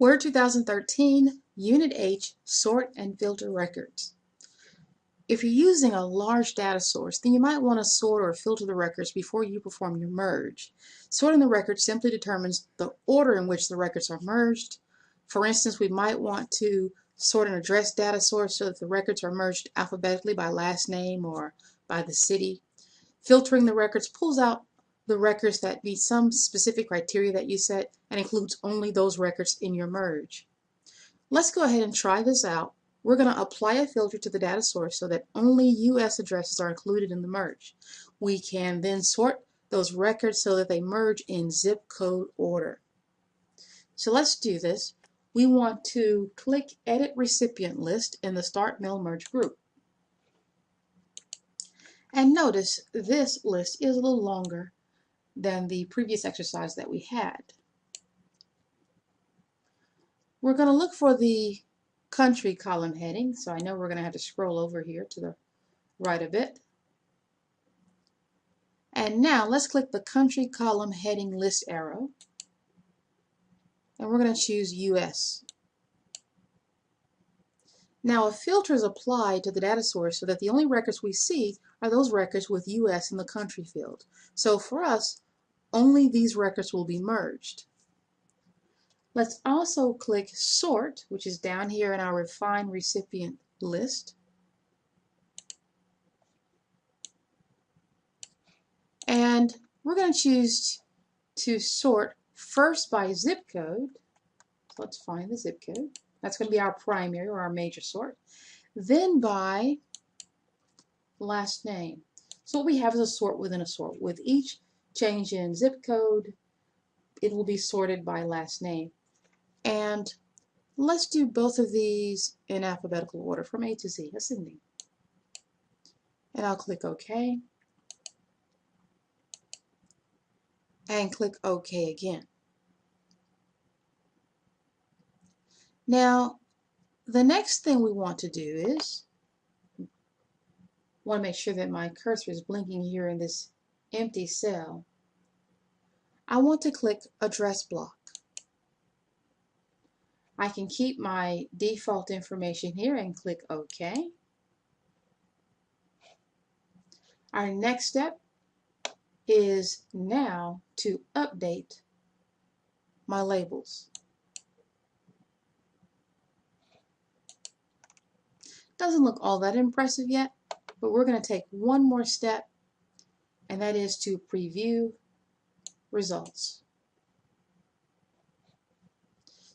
Word 2013, Unit H, Sort and Filter Records. If you're using a large data source, then you might want to sort or filter the records before you perform your merge. Sorting the records simply determines the order in which the records are merged. For instance, we might want to sort an address data source so that the records are merged alphabetically by last name or by the city. Filtering the records pulls out the records that meet some specific criteria that you set and includes only those records in your merge. Let's go ahead and try this out. We're going to apply a filter to the data source so that only US addresses are included in the merge. We can then sort those records so that they merge in zip code order. So let's do this. We want to click Edit Recipient List in the Start Mail Merge group. And notice this list is a little longer than the previous exercise that we had. We're going to look for the country column heading, so I know we're going to have to scroll over here to the right a bit. And now let's click the country column heading list arrow, and we're going to choose US. Now a filter is applied to the data source so that the only records we see are those records with US in the country field. So for us, only these records will be merged. Let's also click Sort, which is down here in our Refined Recipient list. And we're going to choose to sort first by zip code. So let's find the zip code. That's going to be our primary or our major sort. Then by last name. So what we have is a sort within a sort. With each change in zip code, it will be sorted by last name. And let's do both of these in alphabetical order from A to Z, ascending. And I'll click OK. And click OK again. Now, the next thing we want to do is, want to make sure that my cursor is blinking here in this empty cell. I want to click Address Block. I can keep my default information here and click OK. Our next step is now to update my labels. Doesn't look all that impressive yet, but we're going to take one more step, and that is to preview results.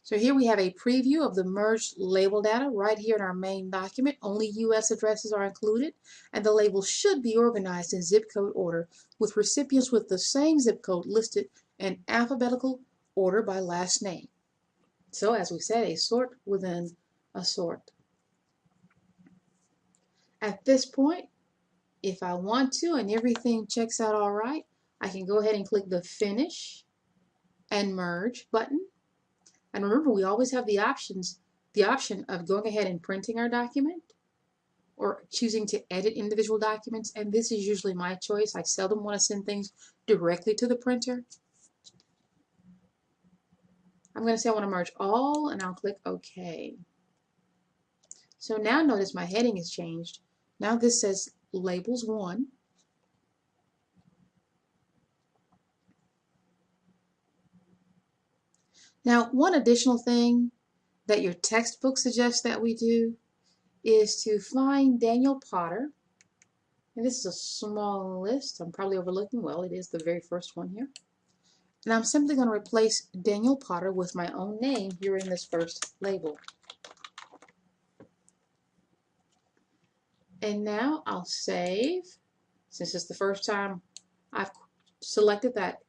So here we have a preview of the merged label data right here in our main document. Only US addresses are included, and the labels should be organized in zip code order with recipients with the same zip code listed in alphabetical order by last name. So as we said, a sort within a sort. At this point, if I want to and everything checks out all right, I can go ahead and click the Finish and Merge button. And remember, we always have the option of going ahead and printing our document or choosing to edit individual documents, and this is usually my choice. I seldom want to send things directly to the printer. I'm going to say I want to merge all, and I'll click OK. So now notice my heading has changed. Now this says Labels 1. Now, one additional thing that your textbook suggests that we do is to find Daniel Potter. And this is a small list. I'm probably overlooking. Well, it is the very first one here. And I'm simply going to replace Daniel Potter with my own name here in this first label. And now I'll save. Since it's the first time I've selected that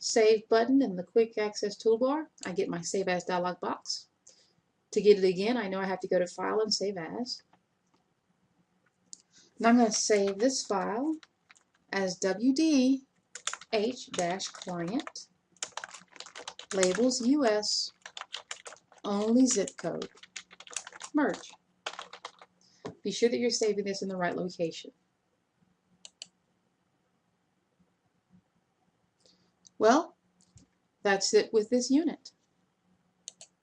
Save button in the Quick Access toolbar, I get my Save As dialog box. To get it again, I know I have to go to File and Save As. Now I'm going to save this file as WD H-client labels US only zip code merge. Be sure that you're saving this in the right location. Well, that's it with this unit.